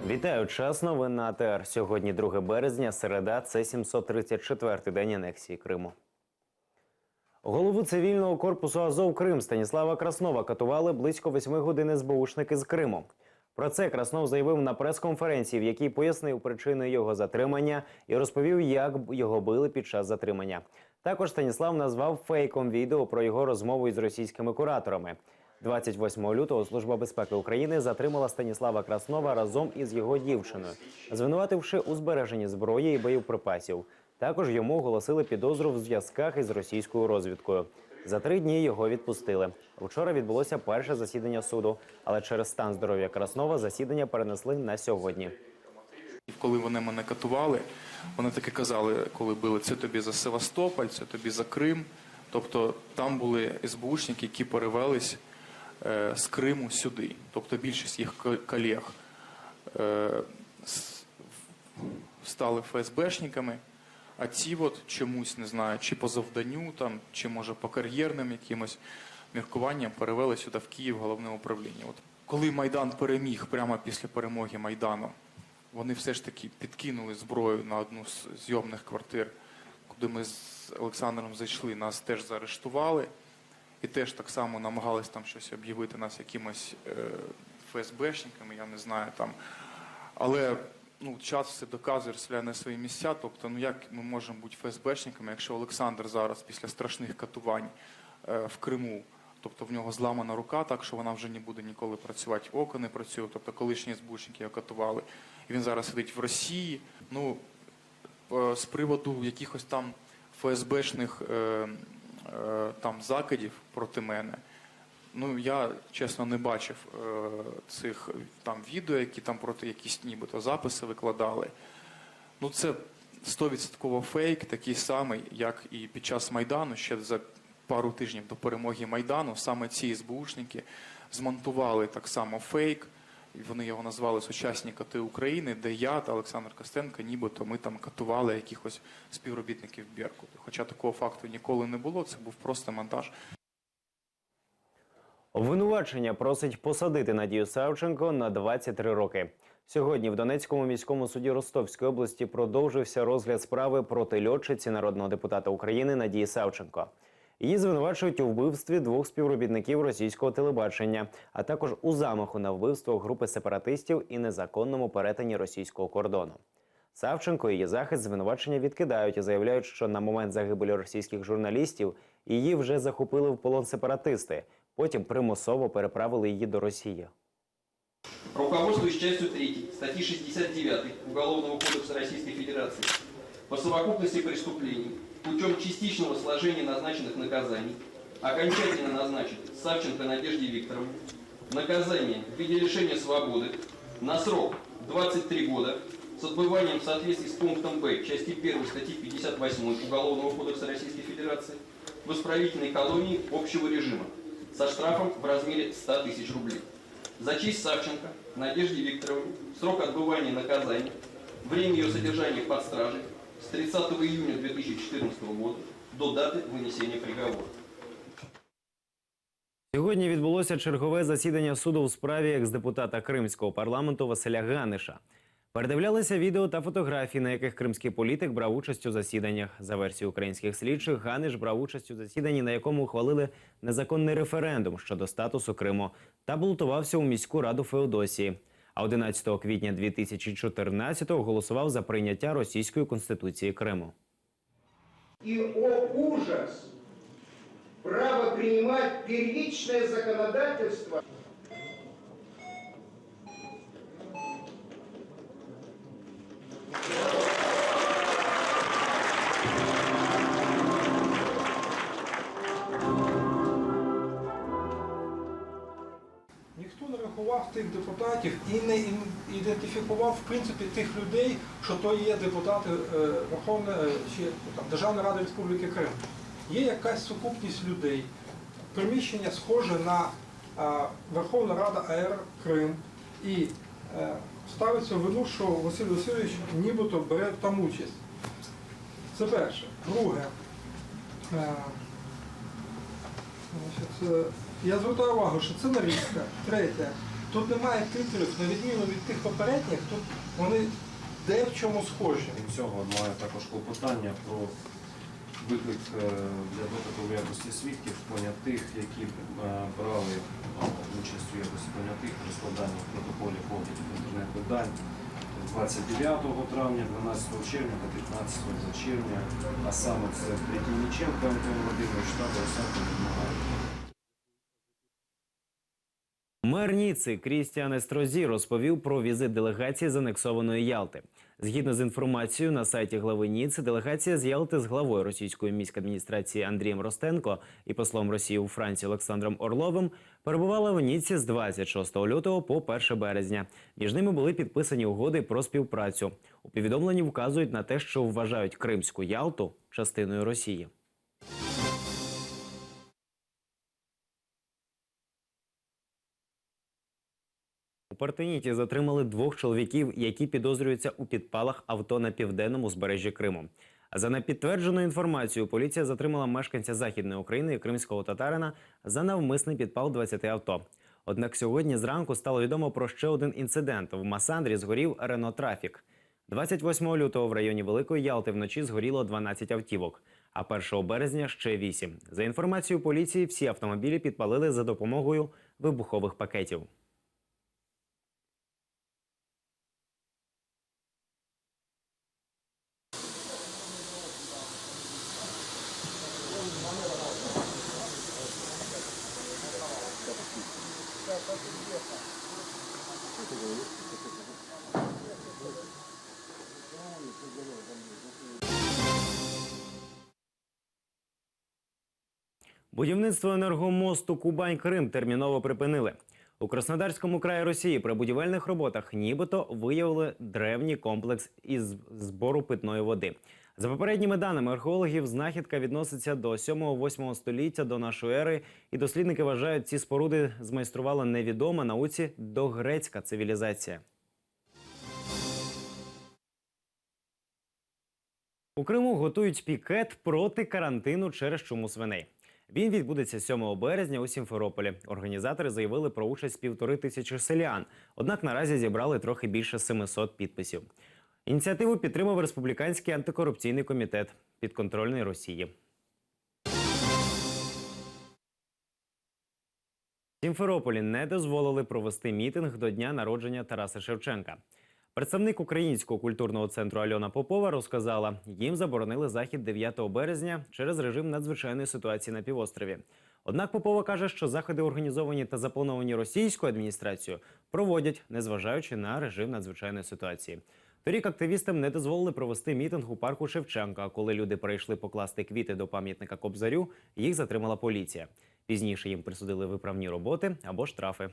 Вітаю, час новин на АТР. Сьогодні 2 березня, середа, це 734-й день анексії Криму. Голову цивільного корпусу Азов Крим Станіслава Краснова катували близько 8 годин СБУшники з Криму. Про це Краснов заявив на прес-конференції, в якій пояснив причини його затримання і розповів, як його били під час затримання. Також Станіслав назвав фейком відео про його розмову із російськими кураторами. 28 лютого Служба безпеки України затримала Станіслава Краснова разом із його дівчиною, звинувативши у збереженні зброї і боєприпасів. Також йому оголосили підозру в зв'язках із російською розвідкою. За 3 дні його відпустили. Вчора відбулося перше засідання суду, але через стан здоров'я Краснова засідання перенесли на сьогодні. Коли вони мене катували, вони таки казали, коли били, це тобі за Севастополь, це тобі за Крим. Тобто там були СБУшники, які перевелись з Криму сюди. Тобто більшість їх колег стали ФСБшниками, а ці от чомусь, не знаю, чи по завданню, там, чи може по кар'єрним якимось міркуванням перевели сюди в Київ головне управління. От коли Майдан переміг, прямо після перемоги Майдану, вони все ж таки підкинули зброю на одну з зйомних квартир, куди ми з Олександром зайшли, нас теж заарештували. І теж так само намагались там щось об'явити нас якимось ФСБшниками, я не знаю там. Але час все доказує, розставляє на свої місця. Тобто, як ми можемо бути ФСБшниками, якщо Олександр зараз після страшних катувань в Криму, тобто в нього зламана рука, так що вона вже не буде ніколи працювати, око не працює, тобто колишні СБУшники його катували. І він зараз сидить в Росії. З приводу якихось там ФСБшних там закидів проти мене, я, чесно, не бачив цих там відео, які там проти якісь нібито записи викладали. Це 100% фейк, такий самий, як і під час Майдану, ще за пару тижнів до перемоги Майдану, саме ці СБУшники змонтували так само фейк, і вони його назвали «Сучасні коти України», де я та Олександр Костенко, нібито ми там катували якихось співробітників Беркуту. Хоча такого факту ніколи не було, це був просто монтаж. Обвинувачення просить посадити Надію Савченко на 23 роки. Сьогодні в Донецькому міському суді Ростовської області продовжився розгляд справи проти льотчиці народного депутата України Надії Савченко. Її звинувачують у вбивстві 2 співробітників російського телебачення, а також у замаху на вбивство групи сепаратистів і незаконному перетині російського кордону. Савченко і її захист звинувачення відкидають і заявляють, що на момент загибелі російських журналістів її вже захопили в полон сепаратисти, потім примусово переправили її до Росії. Руководствуясь частью 3 статьи 69 Уголовного кодекса Российской Федерации по совокупности преступлений путем частичного сложения назначенных наказаний окончательно назначить Савченко Надежде Викторовне наказание в виде лишения свободы на срок 23 года с отбыванием в соответствии с пунктом Б части 1 статьи 58 Уголовного кодекса Российской Федерации в исправительной колонии общего режима со штрафом в размере 100 000 рублей. За честь Савченко Надежде Викторовне срок отбывания наказания, время ее содержания под стражей с 30 июня 2014 года до дати винесення приговору. Сьогодні відбулося чергове засідання суду у справі екс-депутата Кримського парламенту Василя Ганеша. Передивлялися відео та фотографії, на яких кримський політик брав участь у засіданнях. За версією українських слідчих, Ганеш брав участь у засіданні, на якому ухвалили незаконний референдум щодо статусу Криму та балотувався у міську раду Феодосії. А 11 квітня 2014-го голосував за прийняття російської конституції Криму. І о ужас! Право приймати первичне законодательство. Ніхто не рахував тих депутатів і не ідентифікував, в принципі, тих людей, що то є депутати Верховної чи Державної Ради Республіки Крим. Є якась сукупність людей, приміщення схоже на Верховна Рада АР Крим, і ставиться в вину, що Василь Васильович нібито бере там участь. Це перше. Друге. Я звертаю увагу, що це нарізка. Третє. Тут немає титулів, на відміну від тих попередніх, тут вони де в чому схожі. Крім цього, має також клопотання про виклик для допиту в якості свідків понятих, які брали участь у якості понятих при складанні протоколів оглядів інтернет-видань 29 травня, 12 червня та 15 червня, а саме це Третійніченко Антон Володимирович та Борисенко Відмагає. Мер Ніцци Крістіан Естрозі розповів про візит делегації з анексованої Ялти. Згідно з інформацією на сайті глави Ніцци, делегація з Ялти з главою російської міськадміністрації Андрієм Ростенко і послом Росії у Франції Олександром Орловим перебувала в Ніцці з 26 лютого по 1 березня. Між ними були підписані угоди про співпрацю. У повідомленні вказують на те, що вважають Кримську Ялту частиною Росії. У Партеніті затримали 2 чоловіків, які підозрюються у підпалах авто на південному узбережжі Криму. А за непідтвердженою інформацією, поліція затримала мешканця Західної України і кримського татарина за навмисний підпал 20 авто. Однак сьогодні зранку стало відомо про ще один інцидент. В Масандрі згорів Рено Трафік. 28 лютого в районі Великої Ялти вночі згоріло 12 автівок, а 1 березня ще 8. За інформацією поліції, всі автомобілі підпалили за допомогою вибухових пакетів. Будівництво енергомосту Кубань-Крим терміново припинили. У Краснодарському краї Росії при будівельних роботах нібито виявили древній комплекс із збору питної води. За попередніми даними археологів, знахідка відноситься до 7-8 століття до нашої ери, і дослідники вважають, ці споруди змайструвала невідома науці догрецька цивілізація. У Криму готують пікет проти карантину через чуму свиней. Він відбудеться 7 березня у Сімферополі. Організатори заявили про участь 1500 селян, однак наразі зібрали трохи більше 700 підписів. Ініціативу підтримав Республіканський антикорупційний комітет, підконтрольний Росії. В Сімферополі не дозволили провести мітинг до дня народження Тараса Шевченка. Представник Українського культурного центру Альона Попова розказала, їм заборонили захід 9 березня через режим надзвичайної ситуації на півострові. Однак Попова каже, що заходи, організовані та заплановані російською адміністрацією, проводять, незважаючи на режим надзвичайної ситуації. Торік активістам не дозволили провести мітинг у парку Шевченка, а коли люди прийшли покласти квіти до пам'ятника Кобзарю, їх затримала поліція. Пізніше їм присудили виправні роботи або штрафи.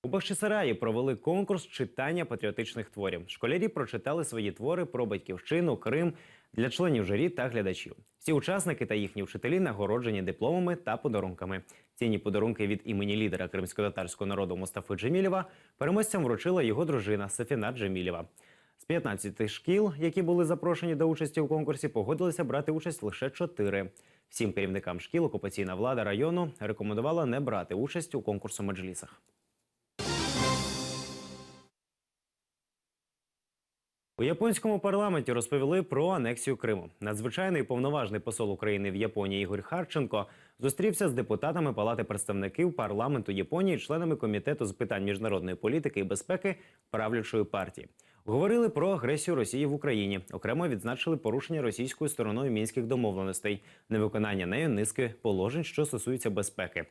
У Бахчисараї провели конкурс читання патріотичних творів. Школярі прочитали свої твори про Батьківщину, Крим для членів журі та глядачів. Всі учасники та їхні вчителі нагороджені дипломами та подарунками. Цінні подарунки від імені лідера кримсько-татарського народу Мустафи Джемілєва переможцям вручила його дружина Сафіна Джемілєва. З 15 шкіл, які були запрошені до участі у конкурсі, погодилися брати участь лише 4. Всім керівникам шкіл окупаційна влада району рекомендувала не брати участь у конкурсу меджлісах. У японському парламенті розповіли про анексію Криму. Надзвичайний повноважний посол України в Японії Ігор Харченко зустрівся з депутатами Палати представників парламенту Японії, членами Комітету з питань міжнародної політики і безпеки правлячої партії. Говорили про агресію Росії в Україні. Окремо відзначили порушення російською стороною мінських домовленостей, невиконання нею низки положень, що стосуються безпеки.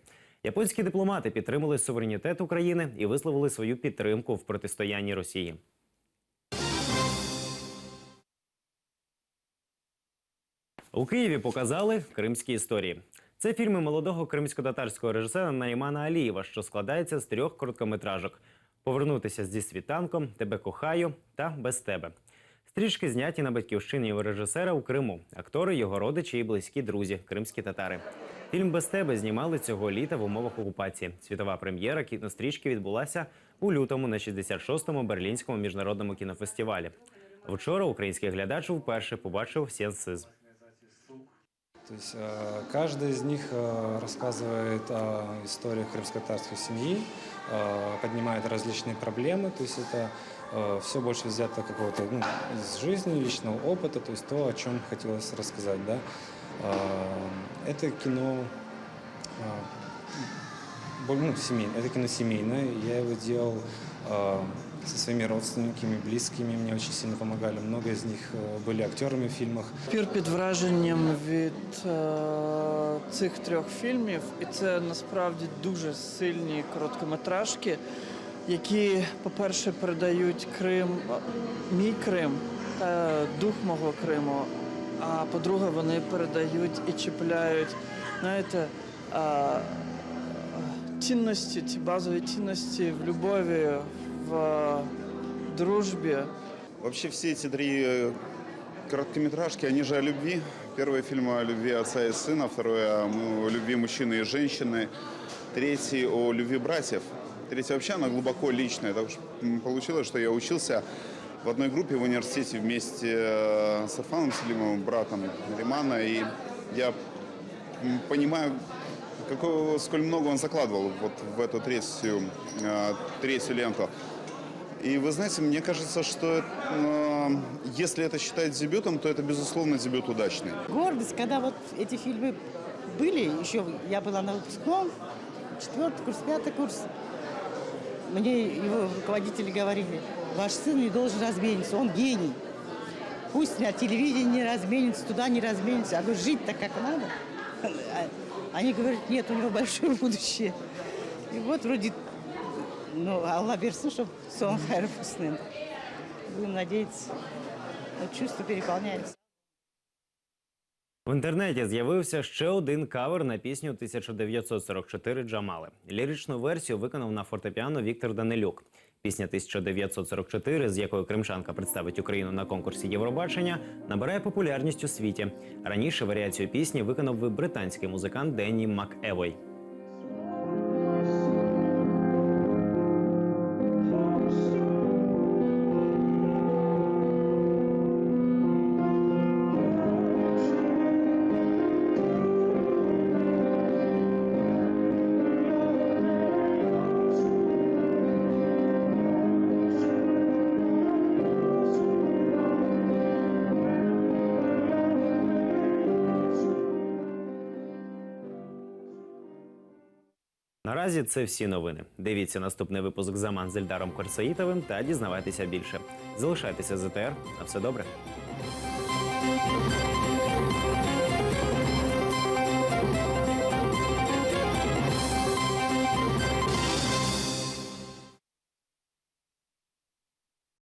Японські дипломати підтримали суверенітет України і висловили свою підтримку в протистоянні Росії. У Києві показали кримські історії. Це фільми молодого кримсько-татарського режисера Наримана Алієва, що складається з 3 короткометражок «Повернутися зі світанком», «Тебе кохаю» та «Без тебе». Стрічки зняті на батьківщині у режисера у Криму. Актори – його родичі і близькі друзі – кримські татари. Фільм «Без тебе» знімали цього літа в умовах окупації. Світова прем'єра кінострічки відбулася у лютому на 66-му Берлінському міжнародному кінофестивалі. Вчора український глядач вперше побачив сенсизм. То есть каждый из них рассказывает о историях крымско-татарской семьи, поднимает различные проблемы. То есть это все больше взято какого-то из жизни, личного опыта, то есть то, о чем хотелось рассказать. Да? Это кино семейное, это кино семейное. Я его делал со своими родственниками, близкими. Мне очень сильно помогали. Много из них были актерами в фільмах. Пір під враженням від цих трьох фільмів. І це насправді дуже сильні короткометражки, які, по-перше, передають Крим, мій Крим, дух мого Криму. А по-друге, вони передають і чіпляють, знаєте, цінності, ці базові цінності в любові, в дружбе. Вообще все эти три короткометражки, они же о любви. Первый фильм о любви отца и сына, второй о любви мужчины и женщины, третий о любви братьев. Третья вообще, она глубоко личная. Так уж получилось, что я учился в одной группе в университете вместе с Арфаном Селимовым, братом Римана, и я понимаю, сколь много он закладывал вот в эту третью ленту. И вы знаете, мне кажется, что если это считать дебютом, то это, безусловно, дебют удачный. Гордость, когда вот эти фильмы были, еще я была на выпускном, 4-й курс, 5-й курс, мне его руководители говорили: ваш сын не должен размениться, он гений. Пусть на телевидении не разменится, туда не разменится, а говорю, жить-то как надо. Они говорят, нет, у него большое будущее. И вот вроде, Аллах берсин, чтобы сон хайр вкусным. Будем надеяться, чувства переполняются. В інтернеті з'явився ще один кавер на пісню 1944 Джамали. Ліричну версію виконав на фортепіано Віктор Данилюк. Пісня 1944, з якою кримчанка представить Україну на конкурсі Євробачення, набирає популярність у світі. Раніше варіацію пісні виконав британський музикант Денні МакЕвой. Наразі це всі новини. Дивіться наступний випуск «Заман» з Ельдаром Корсаїтовим та дізнавайтеся більше. Залишайтеся з ЕТР. На все добре.